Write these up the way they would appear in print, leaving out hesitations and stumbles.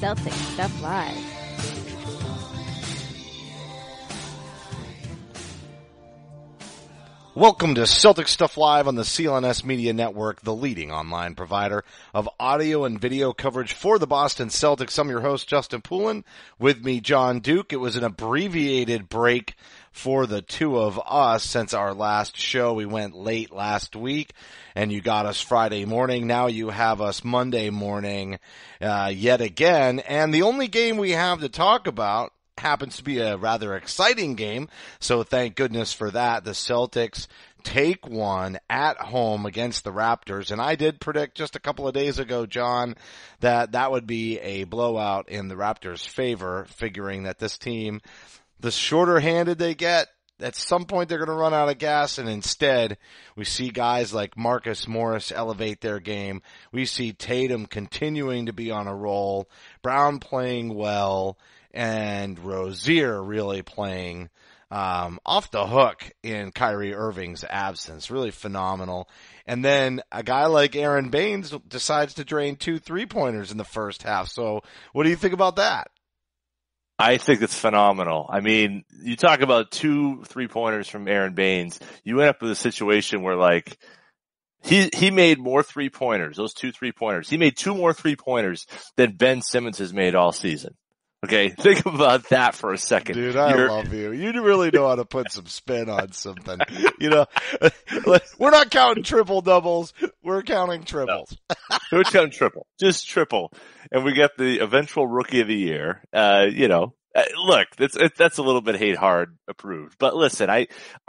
Celtic Stuff Live. Welcome to Celtic Stuff Live on the CLNS Media Network, the leading online provider of audio and video coverage for the Boston Celtics. I'm your host, Justin Poulin. With me, John Duke. It was an abbreviated break for the two of us since our last show. We went late last week, and you got us Friday morning. Now you have us Monday morning yet again. And the only game we have to talk about happens to be a rather exciting game, so thank goodness for that. The Celtics take one at home against the Raptors, and I did predict just a couple of days ago, John, that that would be a blowout in the Raptors' favor, figuring that this team, the shorter handed they get, at some point they're going to run out of gas, and instead we see guys like Marcus Morris elevate their game. We see Tatum continuing to be on a roll, Brown playing well, and Rozier really playing off the hook in Kyrie Irving's absence. Really phenomenal. And then a guy like Aaron Baines decides to drain 2 3-pointers in the first half. So what do you think about that? I think it's phenomenal. I mean, you talk about 2 3-pointers from Aaron Baines. You end up with a situation where, like, he made more 3-pointers, those 2 3-pointers. He made 2 more 3-pointers than Ben Simmons has made all season. Okay, think about that for a second. Dude, I love you. You really know how to put some spin on something. You know, we're not counting triple doubles. We're counting triples. No. We're counting triple. Just triple. And we get the eventual rookie of the year. Look, that's a little bit hate hard approved. But listen, I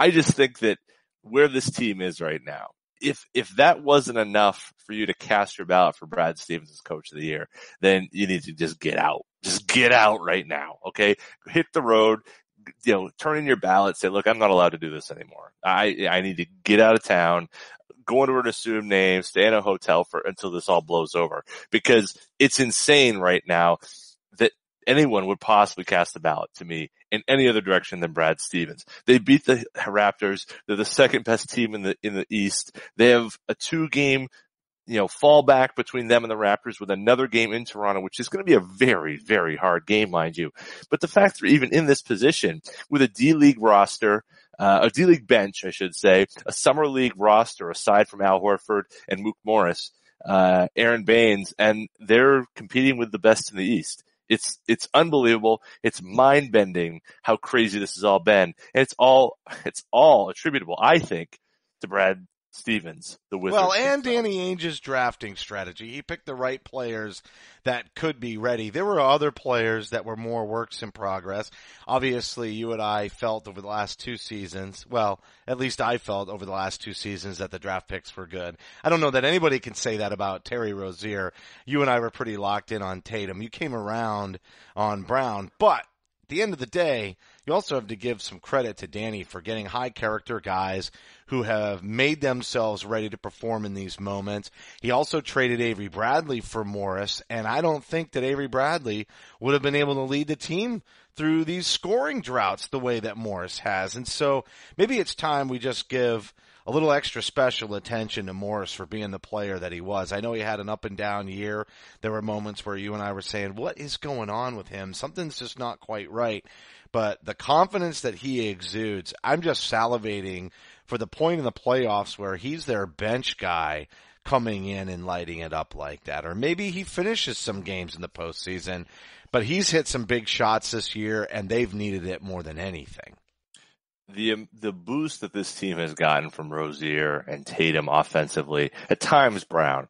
just think that where this team is right now, if that wasn't enough for you to cast your ballot for Brad Stevens as coach of the year, then you need to just get out. Just get out right now, okay? Hit the road, turn in your ballot, say, look, I'm not allowed to do this anymore. I need to get out of town, go into an assumed name, stay in a hotel until this all blows over. Because it's insane right now that anyone would possibly cast a ballot to me in any other direction than Brad Stevens. They beat the Raptors. They're the second best team in the East. They have a 2-game fallback between them and the Raptors with another game in Toronto, which is going to be a very, very hard game, mind you. But the fact they're even in this position with a D-League roster, a D-League bench, I should say, a Summer League roster aside from Al Horford and Mook Morris, Aaron Baines, and they're competing with the best in the East. It's unbelievable. It's mind-bending how crazy this has all been. And it's all attributable, I think, to Brad Stevens, the Wizards. Well, and Danny Ainge's drafting strategy. He picked the right players that could be ready. There were other players that were more works in progress. Obviously, you and I felt over the last 2 seasons, well, at least I felt over the last 2 seasons that the draft picks were good. I don't know that anybody can say that about Terry Rozier. You and I were pretty locked in on Tatum. You came around on Brown, but at the end of the day, you also have to give some credit to Danny for getting high character guys who have made themselves ready to perform in these moments. He also traded Avery Bradley for Morris, and I don't think that Avery Bradley would have been able to lead the team through these scoring droughts the way that Morris has. And so maybe it's time we just give a little extra special attention to Morris for being the player that he was. I know he had an up and down year. There were moments where you and I were saying, what is going on with him? Something's just not quite right. But the confidence that he exudes, I'm just salivating for the point in the playoffs where he's their bench guy coming in and lighting it up like that. Or maybe he finishes some games in the postseason, but he's hit some big shots this year, and they've needed it more than anything. The boost that this team has gotten from Rozier and Tatum offensively, at times Brown,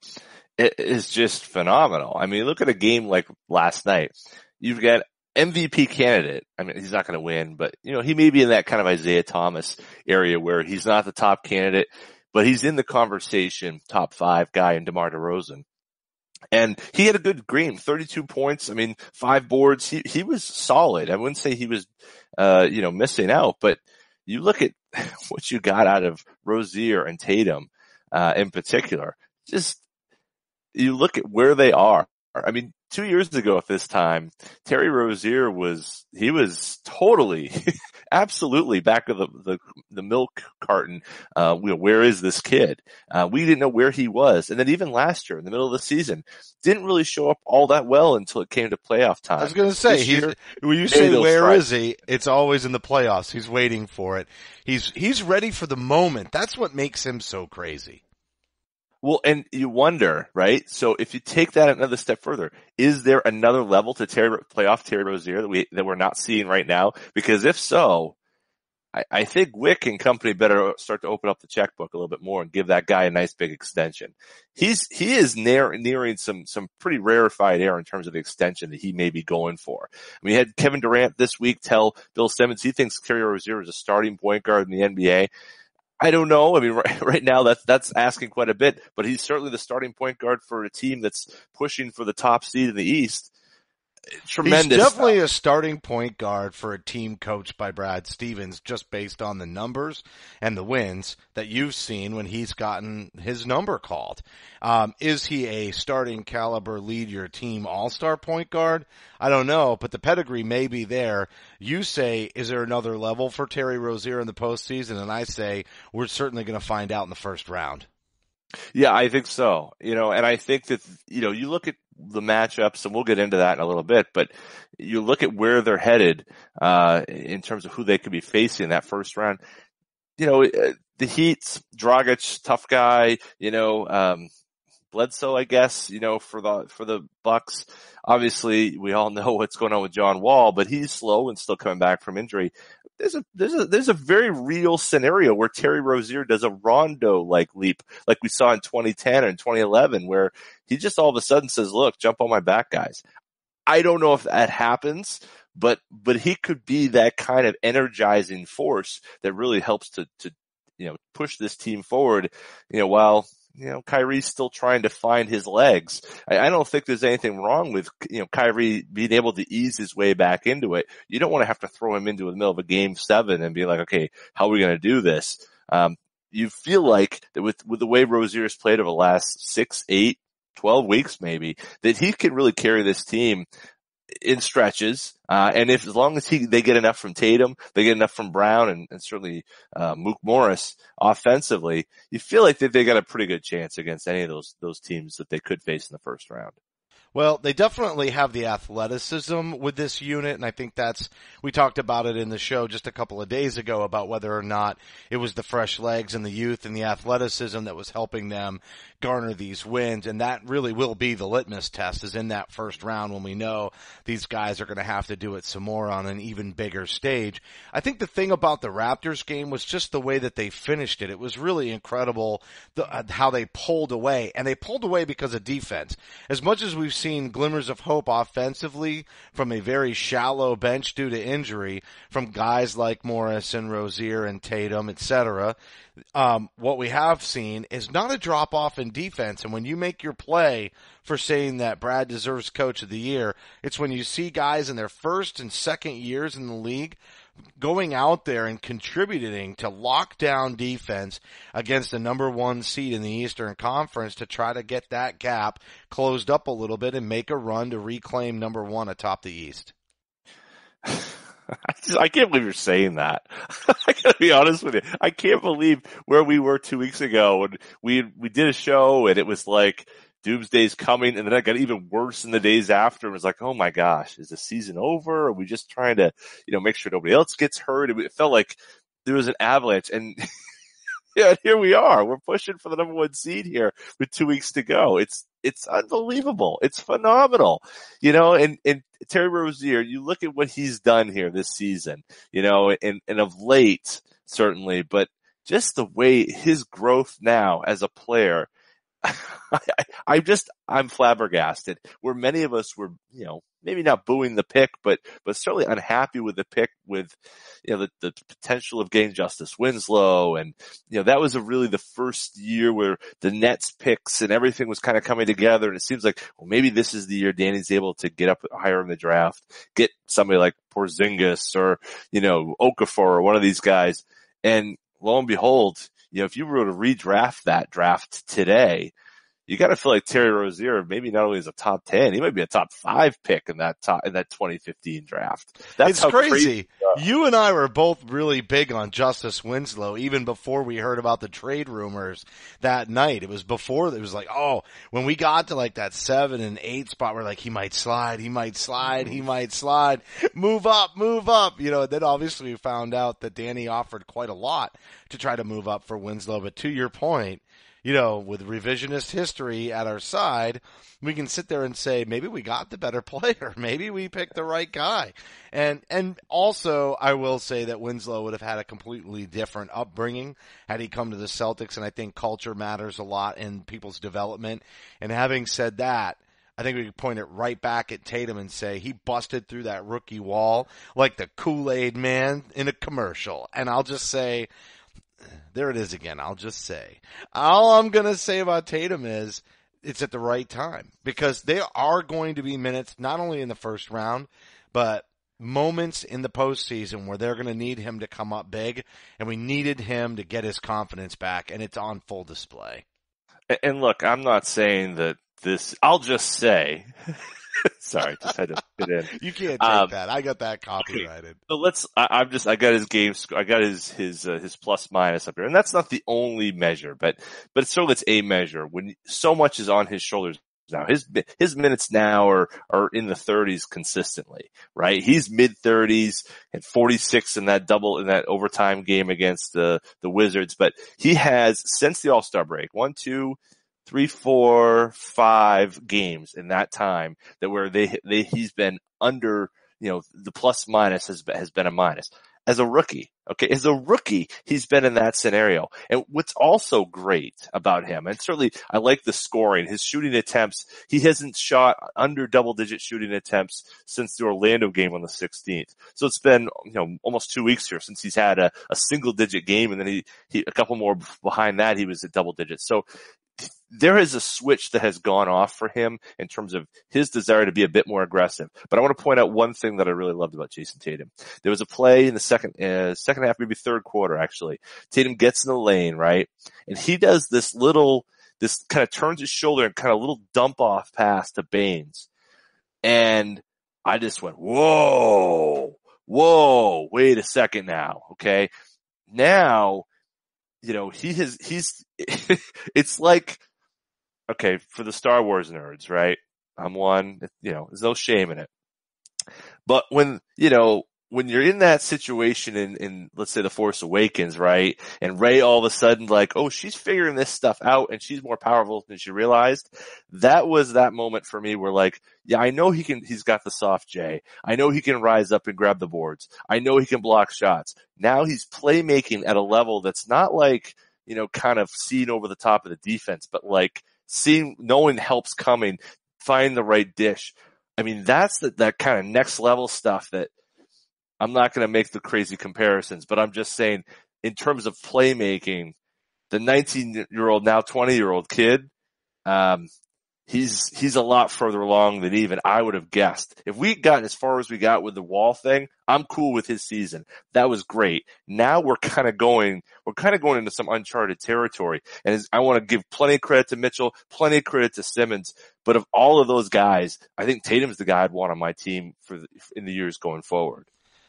it is just phenomenal. I mean, look at a game like last night. You've got MVP candidate. I mean, he's not going to win, but he may be in that kind of Isaiah Thomas area where he's not the top candidate, but he's in the conversation, top 5 guy in DeMar DeRozan. And he had a good game, 32 points. I mean, 5 boards. He was solid. I wouldn't say he was, missing out, but you look at what you got out of Rozier and Tatum, in particular, just you look at where they are. I mean, 2 years ago at this time, Terry Rozier was totally, absolutely back of the milk carton. Where is this kid? We didn't know where he was. And then even last year in the middle of the season, didn't really show up all that well until it came to playoff time. I was going to say, when you say where is he, it's always in the playoffs. He's waiting for it. He's ready for the moment. That's what makes him so crazy. Well, and you wonder, right? So if you take that another step further, is there another level to playoff Terry Rozier that we're not seeing right now? Because if so, I think Wick and company better start to open up the checkbook a little bit more and give that guy a nice big extension. He is nearing some pretty rarefied air in terms of the extension that he may be going for. We had Kevin Durant this week tell Bill Simmons he thinks Terry Rozier is a starting point guard in the NBA. I don't know. I mean, right now that's asking quite a bit, but he's certainly the starting point guard for a team that's pushing for the top seed in the East. Tremendous. He's definitely a starting point guard for a team coached by Brad Stevens, just based on the numbers and the wins that you've seen when he's gotten his number called. Is he a starting caliber lead your team all-star point guard? I don't know, but the pedigree may be there. You say, is there another level for Terry Rozier in the postseason? And I say, we're certainly going to find out in the first round. Yeah, I think so. And I think that, you look at the matchups, and we'll get into that in a little bit, but you look at where they're headed, in terms of who they could be facing in that first round. The Heat, Dragic, tough guy, Bledsoe, I guess, for the Bucks. Obviously, we all know what's going on with John Wall, but he's slow and still coming back from injury. There's a very real scenario where Terry Rozier does a Rondo-like leap, like we saw in 2010 and 2011, where he just all of a sudden says, look, jump on my back, guys. I don't know if that happens, but he could be that kind of energizing force that really helps to push this team forward, while Kyrie's still trying to find his legs. I don't think there's anything wrong with, Kyrie being able to ease his way back into it. You don't want to have to throw him into the middle of a game 7 and be like, okay, how are we going to do this? You feel like that with the way Rozier's played over the last 6, 8, 12 weeks maybe, that he can really carry this team in stretches. And as long as they get enough from Tatum, they get enough from Brown and certainly, Mook Morris offensively, you feel like they got a pretty good chance against any of those teams that they could face in the first round. Well, they definitely have the athleticism with this unit, and I think we talked about it in the show just a couple of days ago about whether or not it was the fresh legs and the youth and the athleticism that was helping them garner these wins, and that really will be the litmus test, is in that first round when we know these guys are going to have to do it some more on an even bigger stage. I think the thing about the Raptors game was just the way that they finished it. It was really incredible how they pulled away, and they pulled away because of defense. As much as we've seen glimmers of hope offensively from a very shallow bench due to injury from guys like Morris and Rozier and Tatum, etc., what we have seen is not a drop off in defense. And when you make your play for saying that Brad deserves Coach of the Year, it's when you see guys in their first and second years in the league going out there and contributing to lockdown defense against the number 1 seed in the Eastern Conference to try to get that gap closed up a little bit and make a run to reclaim number 1 atop the East. I can't believe you're saying that. I gotta be honest with you. I can't believe where we were 2 weeks ago when we did a show and it was like doomsday's coming, and then it got even worse in the days after. It was like, oh my gosh, is the season over? Are we just trying to, make sure nobody else gets hurt? It felt like there was an avalanche, and yeah, here we are. We're pushing for the number 1 seed here with 2 weeks to go. It's unbelievable. It's phenomenal. And Terry Rozier, you look at what he's done here this season, and of late, certainly, but just the way his growth now as a player, I'm flabbergasted. Where many of us were, maybe not booing the pick, but certainly unhappy with the pick, with, the potential of getting Justice Winslow. And, that was really the first year where the Nets picks and everything was kind of coming together. And it seems like, well, maybe this is the year Danny's able to get up higher in the draft, get somebody like Porzingis or, Okafor or one of these guys. And lo and behold, if you were to redraft that draft today, you got to feel like Terry Rozier maybe not only is a top 10, he might be a top 5 pick in that 2015 draft. That's It's how crazy. You and I were both really big on Justice Winslow even before we heard about the trade rumors that night. It was before, it was like, oh, when we got to like that 7 and 8 spot, we're like, he might slide. Move up. You know, and then obviously we found out that Danny offered quite a lot to try to move up for Winslow. But to your point, you know, with revisionist history at our side, we can sit there and say, maybe we got the better player. Maybe we picked the right guy. And also I will say that Winslow would have had a completely different upbringing had he come to the Celtics. And I think culture matters a lot in people's development. And having said that, I think we could point it right back at Tatum and say he busted through that rookie wall like the Kool-Aid man in a commercial. And I'll just say, there it is again. I'll just say, all I'm going to say about Tatum is it's at the right time, because there are going to be minutes, not only in the first round, but moments in the postseason where they're going to need him to come up big, and we needed him to get his confidence back, and it's on full display. And look, I'm not saying that I'll just say, sorry, just had to fit in. You can't take that. I got that copyrighted. So I got his game score. I got his plus minus up here. And that's not the only measure, but certainly it's a measure when so much is on his shoulders now. His minutes now are in the 30s consistently, right? He's mid 30s and 46 in that overtime game against the Wizards. But he has, since the All-Star break, 1, 2, 3, 4, 5 games in that time that where he's been under, you know, the plus minus has been a minus. As a rookie, he's been in that scenario. And what's also great about him, and certainly I like the scoring, his shooting attempts, he hasn't shot under double-digit shooting attempts since the Orlando game on the 16th. So it's been, you know, almost 2 weeks here since he's had a single-digit game, and then he a couple more behind that, he was at double digits. So there is a switch that has gone off for him in terms of his desire to be a bit more aggressive. But I want to point out one thing that I really loved about Jason Tatum. There was a play in the second half, maybe third quarter actually. Tatum gets in the lane, right? And he does this kind of turns his shoulder and kind of little dump off pass to Baines. And I just went, whoa, wait a second now. Okay. Now, you know, it's like, okay, for the Star Wars nerds, right? I'm one, you know, there's no shame in it. But when you're in that situation in let's say The Force Awakens, right? And Rey all of a sudden like, oh, she's figuring this stuff out and she's more powerful than she realized. That was that moment for me where like, yeah, I know he's got the soft J. I know he can rise up and grab the boards. I know he can block shots. Now he's playmaking at a level that's not like, you know, kind of seeing over the top of the defense, but like knowing help's coming, find the right dish. I mean, that's that kind of next level stuff that I'm not going to make the crazy comparisons, but I'm just saying in terms of playmaking, the 19-year-old, now 20-year-old kid, he's a lot further along than even I would have guessed. If we'd gotten as far as we got with the Wall thing, I'm cool with his season. That was great. Now we're kind of going into some uncharted territory. And I want to give plenty of credit to Mitchell, plenty of credit to Simmons. But of all of those guys, I think Tatum's the guy I'd want on my team in the years going forward.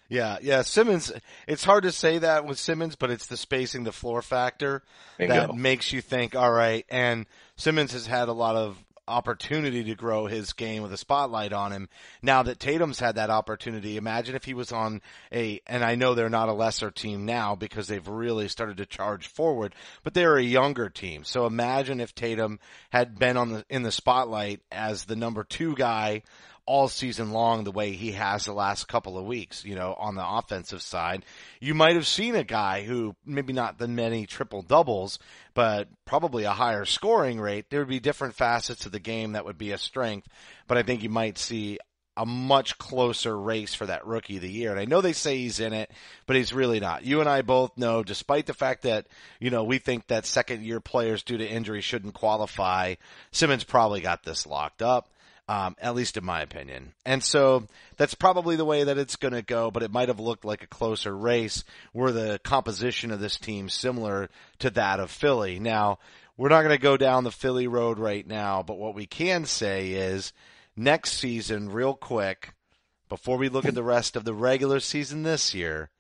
Yeah, Simmons, it's hard to say that with Simmons, but it's the spacing, the floor factor that makes you think, all right, and Simmons has had a lot of opportunity to grow his game with a spotlight on him. Now that Tatum's had that opportunity, imagine if he was on and I know they're not a lesser team now because they've really started to charge forward, but they're a younger team. So imagine if Tatum had been in the spotlight as the number 2 guy all season long the way he has the last couple of weeks, you know, on the offensive side. You might have seen a guy who maybe not the many triple doubles, but probably a higher scoring rate. There would be different facets of the game that would be a strength, but I think you might see a much closer race for that rookie of the year. And I know they say he's in it, but he's really not. You and I both know, despite the fact that, you know, we think that second year players due to injury shouldn't qualify, Simmons probably got this locked up. At least in my opinion. And so that's probably the way that it's going to go, but it might have looked like a closer race were the composition of this team similar to that of Philly. Now, we're not going to go down the Philly road right now, but what we can say is next season, real quick, before we look at the rest of the regular season this year,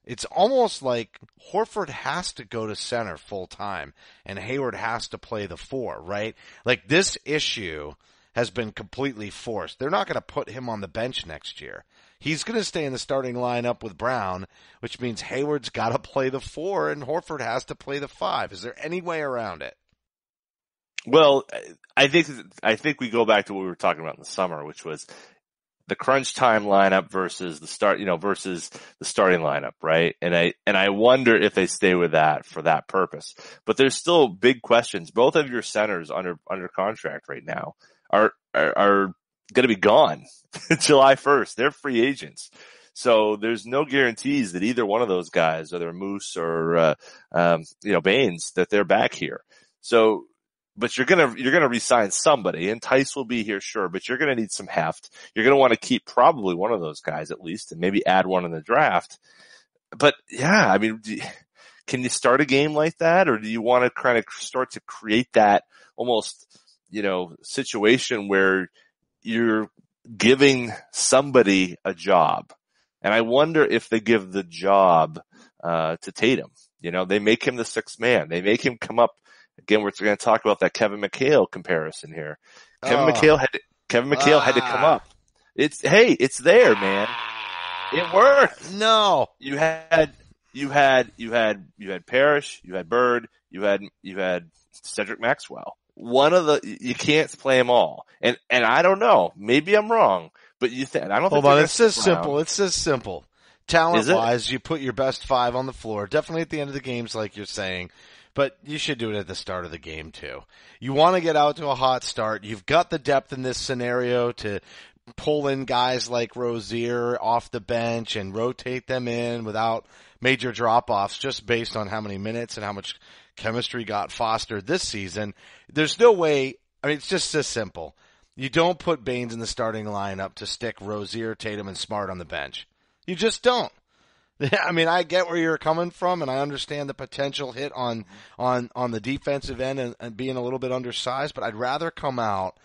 it's almost like Horford has to go to center full time and Hayward has to play the 4, right? Like this issue has been completely forced. They're not going to put him on the bench next year. He's going to stay in the starting lineup with Brown, which means Hayward's got to play the 4 and Horford has to play the 5. Is there any way around it? Well, I think we go back to what we were talking about in the summer, which was the crunch time lineup versus the starting lineup, right? And I wonder if they stay with that for that purpose. But there's still big questions. Both of your centers under contract right now are going to be gone July 1st. They're free agents. So there's no guarantees that either one of those guys, whether Moose or Baines, that they're back here. So but you're gonna re-sign somebody, and Tice will be here, sure, but you're gonna need some heft. You're gonna want to keep probably one of those guys at least, and maybe add one in the draft. But yeah, I mean, can you start a game like that, or do you want to kind of start to create that almost, situation where you're giving somebody a job? And I wonder if they give the job to Tatum. They make him the sixth man. They make him come up. Again, we're going to talk about that Kevin McHale comparison here. Kevin McHale had to come up. It's there, man. It worked. No. You had Parrish, you had Bird, you had Cedric Maxwell. You can't play them all. And I don't know. Maybe I'm wrong, but I don't think. Hold on. It's just simple. It's just simple. Talent-wise, you put your best 5 on the floor. Definitely at the end of the games, like you're saying. But you should do it at the start of the game, too. You want to get out to a hot start. You've got the depth in this scenario to pull in guys like Rozier off the bench and rotate them in without major drop-offs just based on how many minutes and how much chemistry got fostered this season. There's no way. I mean, it's just this simple. You don't put Baines in the starting lineup to stick Rozier, Tatum, and Smart on the bench. You just don't. I mean, I get where you're coming from, and I understand the potential hit on the defensive end and being a little bit undersized, but I'd rather come out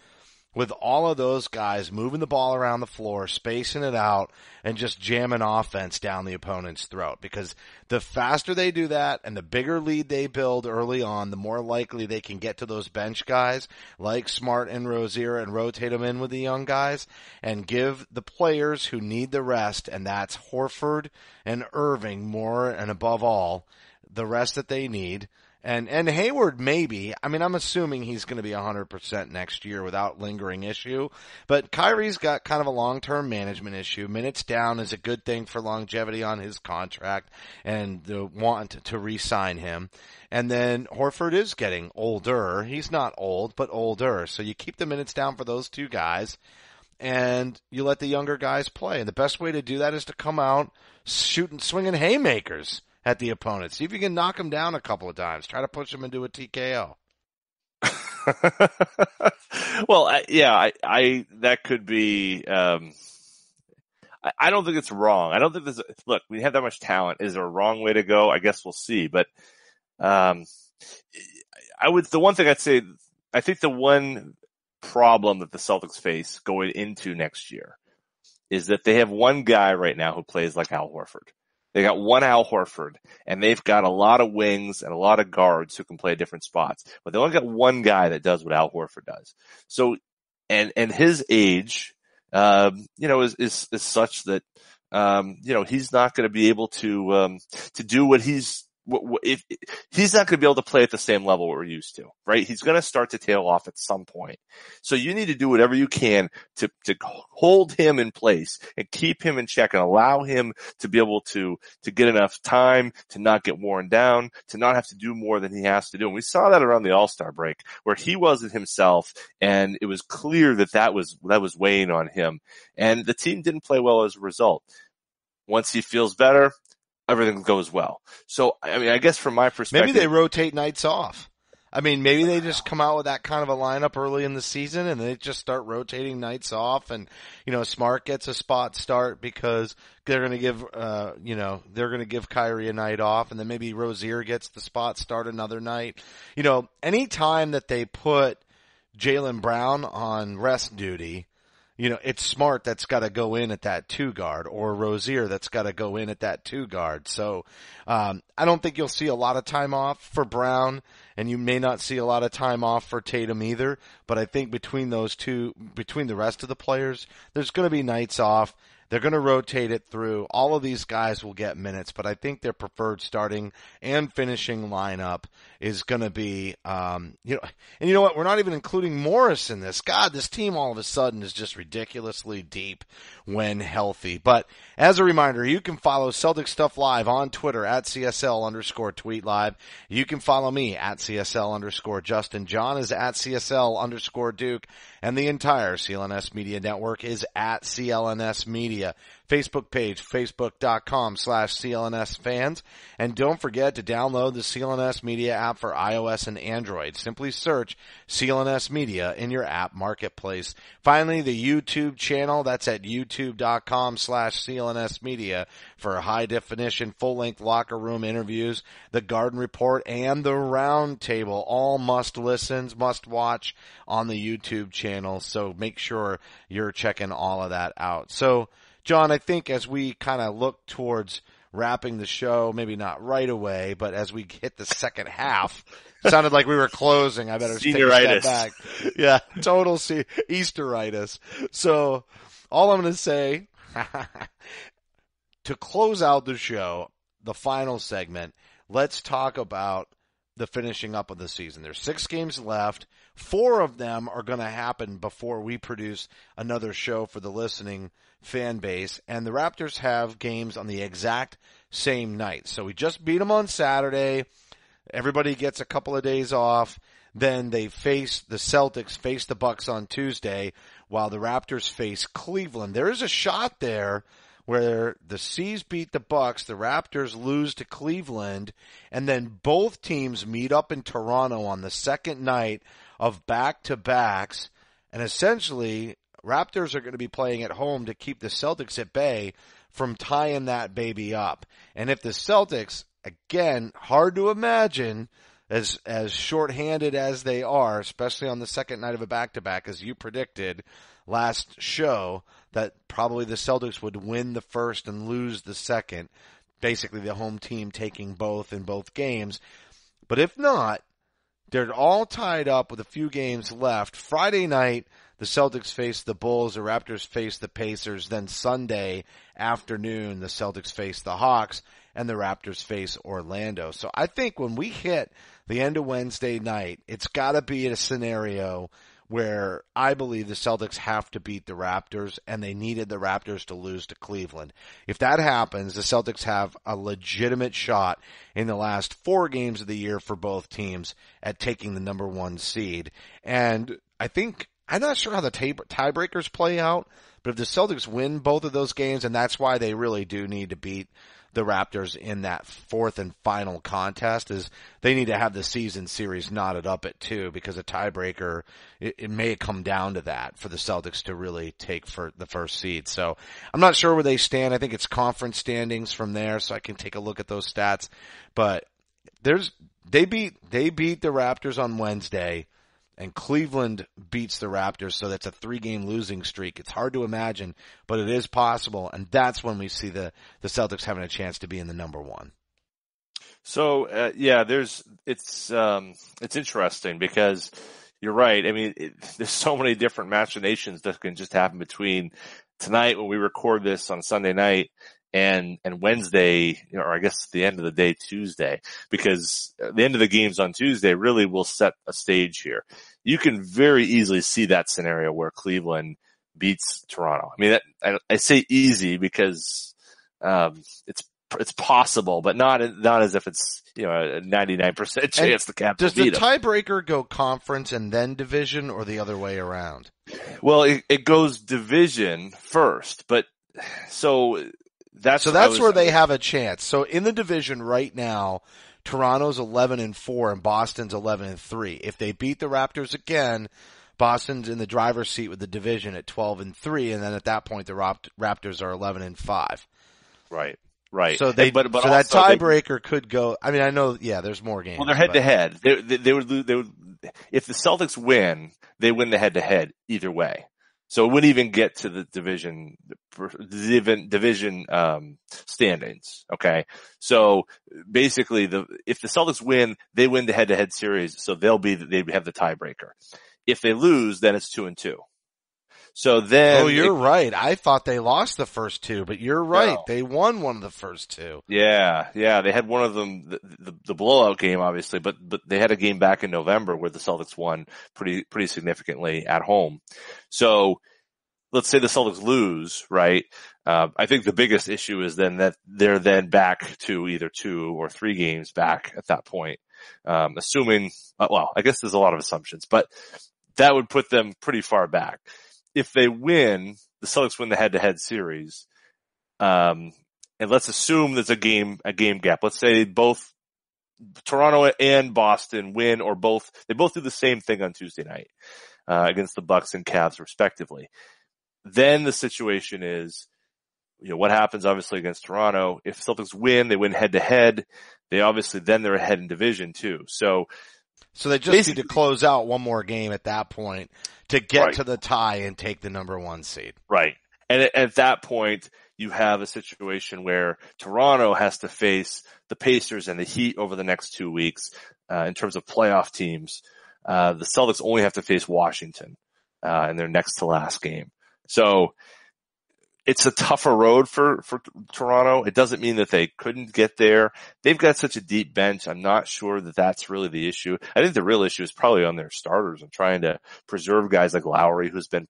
with all of those guys moving the ball around the floor, spacing it out, and just jamming offense down the opponent's throat. Because the faster they do that and the bigger lead they build early on, the more likely they can get to those bench guys like Smart and Rozier and rotate them in with the young guys and give the players who need the rest, and that's Horford and Irving more and above all, the rest that they need. And Hayward maybe. I mean, I'm assuming he's going to be 100% next year without lingering issue. But Kyrie's got kind of a long-term management issue. Minutes down is a good thing for longevity on his contract and the want to re-sign him. And then Horford is getting older. He's not old, but older. So you keep the minutes down for those two guys and you let the younger guys play. And the best way to do that is to come out shooting, swinging haymakers at the opponent. See if you can knock him down a couple of times. Try to push him into a TKO. Well, I that could be. I don't think it's wrong. I don't think there's. Look, we have that much talent. Is there a wrong way to go? I guess we'll see. But the one thing I'd say, I think the one problem that the Celtics face going into next year is that they have one guy right now who plays like Al Horford. They got one Al Horford, and they've got a lot of wings and a lot of guards who can play different spots. But they only got one guy that does what Al Horford does. So, and his age, is such that, he's not going to be able to do what if he's not going to be able to play at the same level we're used to, right? He's going to start to tail off at some point. So you need to do whatever you can to hold him in place and keep him in check and allow him to be able to get enough time to not get worn down, to not have to do more than he has to do. And we saw that around the All-Star break where he wasn't himself, and it was clear that was weighing on him. And the team didn't play well as a result. Once he feels better, everything goes well. So, I mean, I guess from my perspective, maybe they rotate nights off. I mean, maybe they just come out with that kind of a lineup early in the season and they just start rotating nights off, and, Smart gets a spot start because they're going to give, they're going to give Kyrie a night off, and then maybe Rozier gets the spot start another night. Any time that they put Jaylen Brown on rest duty, it's Smart that's got to go in at that 2 guard, or Rozier that's got to go in at that 2 guard. So, I don't think you'll see a lot of time off for Brown, and you may not see a lot of time off for Tatum either. But I think between those two, between the rest of the players, there's going to be nights off. They're going to rotate it through. All of these guys will get minutes, but I think their preferred starting and finishing lineup is going to be, and you know what? We're not even including Morris in this. God, this team all of a sudden is just ridiculously deep when healthy. But as a reminder, you can follow Celtic Stuff Live on Twitter at CSL_tweetlive. You can follow me at CSL_Justin. John is at CSL_Duke. And the entire CLNS Media Network is at CLNS Media. Facebook page, facebook.com/CLNS fans. And don't forget to download the CLNS Media app for iOS and Android. Simply search CLNS Media in your app marketplace. Finally, the YouTube channel, that's at youtube.com/CLNS Media for high definition, full length locker room interviews, the Garden Report, and the Round Table. All must listens, must watch on the YouTube channel. So make sure you're checking all of that out. So, John, I think as we kind of look towards wrapping the show, maybe not right away, but as we hit the second half, sounded like we were closing. I better take a step back. Yeah, total Easteritis. So all I'm going to say, to close out the show, the final segment, let's talk about the finishing up of the season. There's 6 games left. 4 of them are going to happen before we produce another show for the listening fan base. And the Raptors have games on the exact same night. So we just beat them on Saturday. Everybody gets a couple of days off. Then the Celtics face the Bucks on Tuesday, while the Raptors face Cleveland. There is a shot there where the C's beat the Bucks, the Raptors lose to Cleveland, and then both teams meet up in Toronto on the second night of back-to-backs, and essentially Raptors are going to be playing at home to keep the Celtics at bay from tying that baby up. And if the Celtics, again, hard to imagine, as shorthanded as they are, especially on the second night of a back-to-back, as you predicted last show, that probably the Celtics would win the first and lose the second, basically the home team taking both in both games. But if not, they're all tied up with a few games left. Friday night, the Celtics face the Bulls, the Raptors face the Pacers. Then Sunday afternoon, the Celtics face the Hawks, and the Raptors face Orlando. So I think when we hit the end of Wednesday night, it's got to be a scenario where I believe the Celtics have to beat the Raptors, and they needed the Raptors to lose to Cleveland. If that happens, the Celtics have a legitimate shot in the last 4 games of the year for both teams at taking the number 1 seed. And I think, I'm not sure how the tiebreakers play out, but if the Celtics win both of those games, and that's why they really do need to beat the Raptors in that 4th and final contest, is they need to have the season series knotted up at 2, because a tiebreaker, it may come down to that for the Celtics to really take for the first seed. So I'm not sure where they stand. I think it's conference standings from there, so I can take a look at those stats. But they beat the Raptors on Wednesday, and Cleveland beats the Raptors, so that's a 3-game losing streak. It's hard to imagine, but it is possible, and that's when we see the Celtics having a chance to be in the number 1. So, it's interesting because you're right. I mean, there's so many different machinations that can just happen between tonight when we record this on Sunday night and Wednesday, or I guess the end of the day, Tuesday, because the end of the games on Tuesday really will set a stage here. You can very easily see that scenario where Cleveland beats Toronto. I mean, I say easy because, it's possible, but not as if it's, a 99% chance the Caps will beat them. Does the tiebreaker go conference and then division, or the other way around? Well, it goes division first, but that's where they have a chance. So in the division right now, Toronto's 11-4 and Boston's 11-3. If they beat the Raptors again, Boston's in the driver's seat with the division at 12-3, and then at that point the Raptors are 11-5. Right. Right. So but so that tiebreaker could go. I mean, I know, yeah, there's more games. Well, they're head to head. They would lose. They would, if the Celtics win, they win the head to head either way. So it wouldn't even get to the division standings. Okay. So basically if the Celtics win, they win the head to head series. So they'd have the tiebreaker. If they lose, then it's 2-2. So then. Oh, you're right. I thought they lost the first two, but you're right. No. They won one of the first two. Yeah. They had one of them, the blowout game, obviously, but they had a game back in November where the Celtics won pretty significantly at home. So let's say the Celtics lose, right? I think the biggest issue is then that they're then back to either 2 or 3 games back at that point. Assuming, well, I guess there's a lot of assumptions, but that would put them pretty far back. If they win, the Celtics win the head-to-head series, and let's assume there's a game gap. Let's say both Toronto and Boston win, or they both do the same thing on Tuesday night, against the Bucks and Cavs respectively. Then the situation is, what happens obviously against Toronto. If Celtics win, they win head-to-head. They're ahead in division too. So they just need to close out one more game at that point to get right to the tie and take the number 1 seed. Right. And at that point, you have a situation where Toronto has to face the Pacers and the Heat over the next 2 weeks, in terms of playoff teams. The Celtics only have to face Washington, in their next to last game. So it's a tougher road for Toronto. It doesn't mean that they couldn't get there. They've got such a deep bench. I'm not sure that that's really the issue. I think the real issue is probably on their starters and trying to preserve guys like Lowry, who's been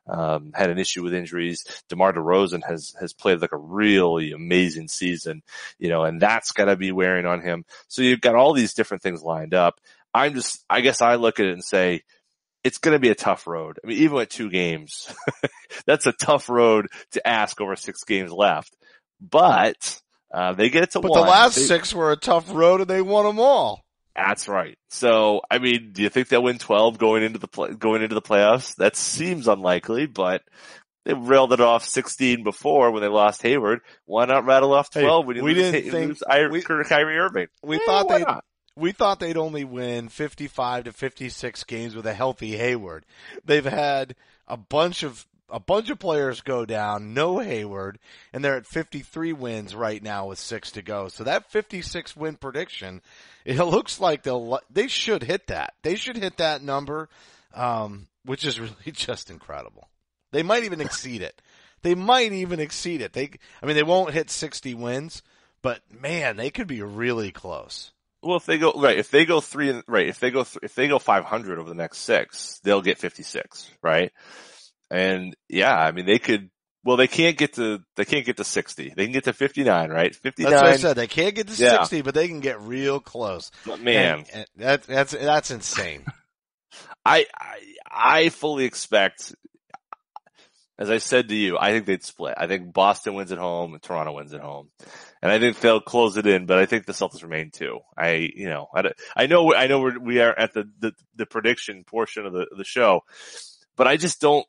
had an issue with injuries. DeMar DeRozan has played like a really amazing season, and that's gotta be wearing on him. So you've got all these different things lined up. I guess I look at it and say, it's going to be a tough road. I mean, even with 2 games, that's a tough road to ask over 6 games left. But they get it to 1. But the last 6 were a tough road, and they won them all. That's right. So, I mean, do you think they'll win 12 going into the playoffs? That seems unlikely, but they railed it off 16 before when they lost Hayward. Why not rattle off 12 when you lose Kyrie Irving? We thought they'd only win 55 to 56 games with a healthy Hayward. They've had a bunch of players go down, no Hayward, and they're at 53 wins right now with 6 to go. So that 56 win prediction, it looks like they should hit that. They should hit that number, which is really just incredible. They might even exceed it. They won't hit 60 wins, but man, they could be really close. Well, if they go 500 over the next 6, they'll get 56, right? And yeah, I mean, they can't get to 60. They can get to 59, right? 59. That's what I said. They can't get to 60, but they can get real close. But man, and that's insane. I fully expect, as I said to you, I think they'd split. I think Boston wins at home and Toronto wins at home. And I think they'll close it in, but I think the Celtics remain 2. I know we are at the prediction portion of the show, but I just don't.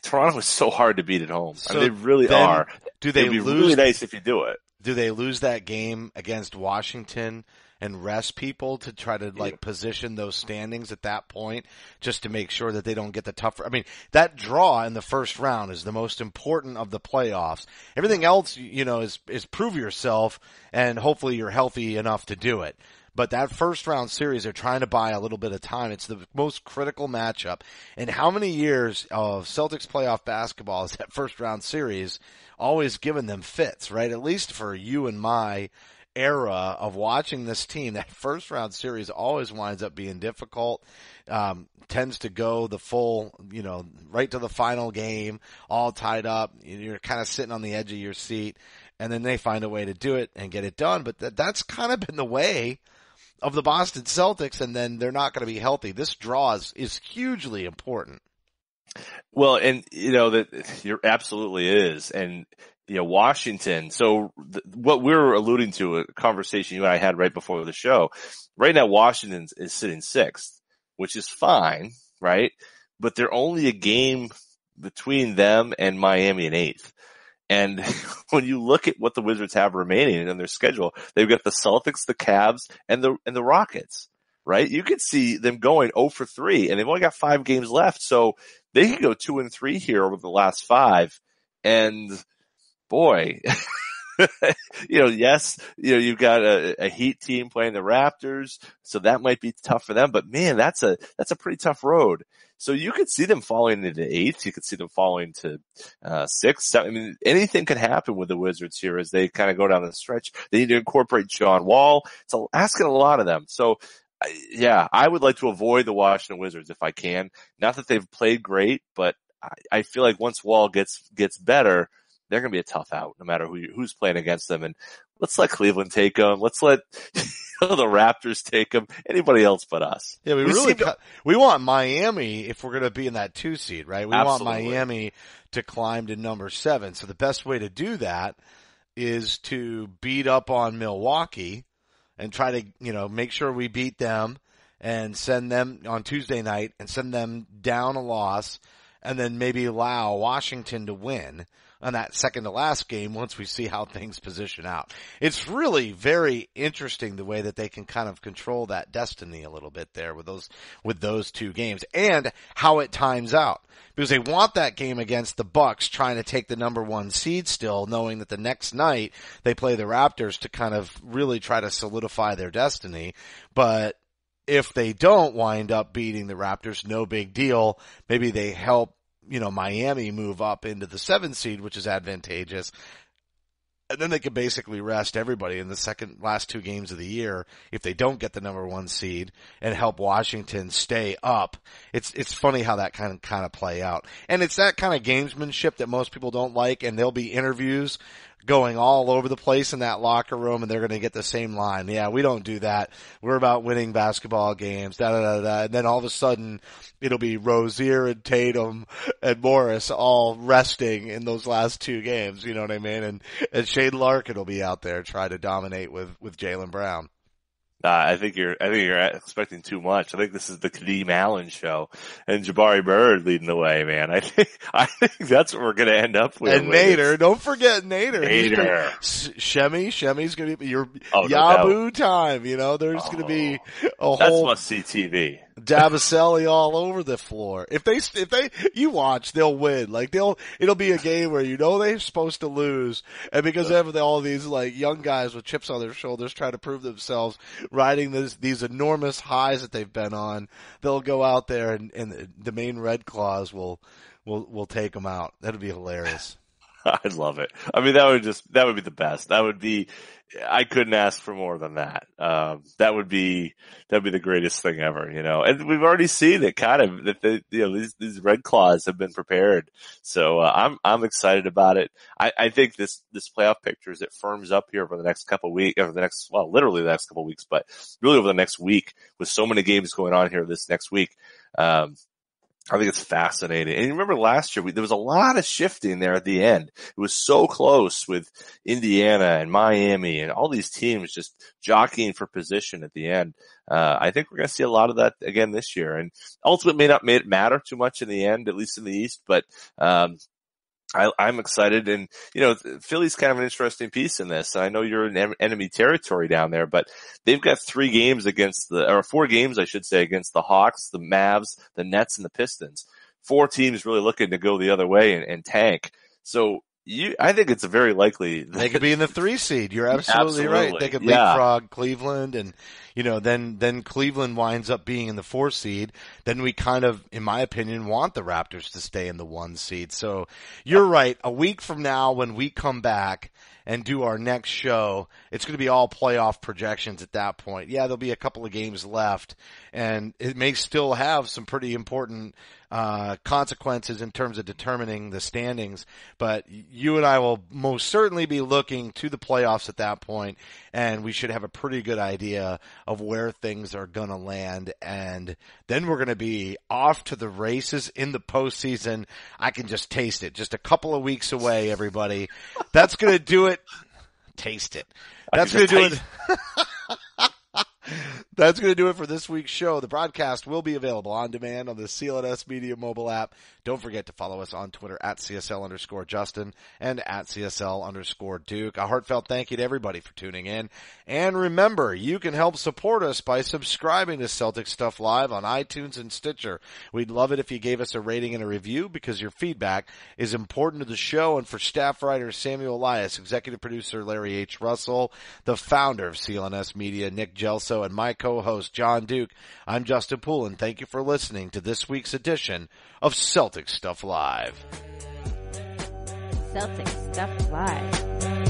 Toronto is so hard to beat at home. So they really are. Do they It'd be lose? really nice if you do it. Do they lose that game against Washington and rest people to try to position those standings at that point, just to make sure that they don't get the tougher? I mean, that draw in the first round is the most important of the playoffs. Everything else, is prove yourself, and hopefully you're healthy enough to do it. But that first round series, they're trying to buy a little bit of time. It's the most critical matchup. And how many years of Celtics playoff basketball is that first round series always given them fits, right? At least for you and my era of watching this team, that first round series always winds up being difficult, tends to go the full, right to the final game, all tied up. You're kind of sitting on the edge of your seat, and then they find a way to do it and get it done. But that's kind of been the way of the Boston Celtics, and then they're not going to be healthy. This draw is hugely important. Well, and that you're absolutely is. And Washington. So what we're alluding to, a conversation you and I had right before the show, right now Washington is sitting 6th, which is fine, right? But they're only a game between them and Miami in 8th. And when you look at what the Wizards have remaining in their schedule, they've got the Celtics, the Cavs, and the Rockets, right? You could see them going 0 for 3, and they've only got 5 games left. So they could go 2 and 3 here over the last 5. And boy, yes, you've got a Heat team playing the Raptors, so that might be tough for them. But man, that's a pretty tough road. So you could see them falling into 8th. You could see them falling to 6th. 7th. I mean, anything could happen with the Wizards here as they kind of go down the stretch. They need to incorporate John Wall. It's asking a lot of them. So yeah, I would like to avoid the Washington Wizards if I can. Not that they've played great, but I feel like once Wall gets better, they're going to be a tough out no matter who's playing against them. And let's let Cleveland take them. Let's let the Raptors take them. Anybody else but us. Yeah, we want Miami if we're going to be in that 2 seed, right? We want Miami to climb to number 7. So the best way to do that is to beat up on Milwaukee and try to, make sure we beat them and send them on Tuesday night and send them down a loss and then maybe allow Washington to win on that second to last game once we see how things position out. It's really very interesting the way that they can kind of control that destiny a little bit there with those 2 games and how it times out. Because they want that game against the Bucks trying to take the number 1 seed still, knowing that the next night they play the Raptors to kind of really try to solidify their destiny. But if they don't wind up beating the Raptors, no big deal. Maybe they help Miami move up into the 7th seed, which is advantageous. And then they can basically rest everybody in the last 2 games of the year if they don't get the number 1 seed and help Washington stay up. It's funny how that kind of play out. And it's that kind of gamesmanship that most people don't like, and there'll be interviews going all over the place in that locker room, and they're going to get the same line. Yeah, we don't do that. We're about winning basketball games, da-da-da-da. And then all of a sudden, it'll be Rozier and Tatum and Morris all resting in those last 2 games, you know what I mean? And Shane Larkin will be out there trying to dominate with Jaylen Brown. I think you're expecting too much. I think this is the Kadeem Allen show and Jabari Bird leading the way, man. I think that's what we're going to end up with. And Nader. Don't forget Nader. Shemmy's going to be your Yabu time. There's going to be a whole. That's must-see TV. Daviselli all over the floor. If you watch, they'll win. It'll be a game where they're supposed to lose, and because of all these young guys with chips on their shoulders trying to prove themselves, riding these enormous highs that they've been on, they'll go out there and the main Red Claws will take them out. That'd be hilarious. I'd love it. I mean, that would be the best. I couldn't ask for more than that. That'd be the greatest thing ever, and we've already seen it that these Red Claws have been prepared. So, I'm excited about it. I think this playoff picture, as it firms up here over the next couple of weeks, literally the next couple of weeks, but really over the next week with so many games going on here this next week. I think it's fascinating. And you remember last year, there was a lot of shifting there at the end. It was so close with Indiana and Miami and all these teams just jockeying for position at the end. I think we're going to see a lot of that again this year. And ultimately may not matter too much in the end, at least in the East, but, I'm excited, and Philly's kind of an interesting piece in this. I know you're in enemy territory down there, but they've got 4 games against against the Hawks, the Mavs, the Nets, and the Pistons. 4 teams really looking to go the other way and tank. So I think it's very likely they could be in the 3 seed. You're absolutely right. They could leapfrog Cleveland, and then Cleveland winds up being in the 4 seed. Then we kind of, in my opinion, want the Raptors to stay in the 1 seed. So you're right. A week from now, when we come back and do our next show, it's going to be all playoff projections at that point. Yeah, there'll be a couple of games left, and it may still have some pretty important consequences in terms of determining the standings, but you and I will most certainly be looking to the playoffs at that point, and we should have a pretty good idea of where things are going to land, and then we're going to be off to the races in the postseason. I can just taste it. Just a couple of weeks away, everybody. That's going to do it. Taste it. That's going to do it. That's going to do it for this week's show. The broadcast will be available on demand on the CLNS Media mobile app. Don't forget to follow us on Twitter at CSL_Justin and at CSL_Duke. A heartfelt thank you to everybody for tuning in. And remember, you can help support us by subscribing to Celtic Stuff Live on iTunes and Stitcher. We'd love it if you gave us a rating and a review because your feedback is important to the show. And for staff writer Samuel Elias, executive producer Larry H. Russell, the founder of CLNS Media, Nick Gelso, and my co-host John Duke, I'm Justin Poulin. Thank you for listening to this week's edition of Celtic Stuff Live. Celtic Stuff Live.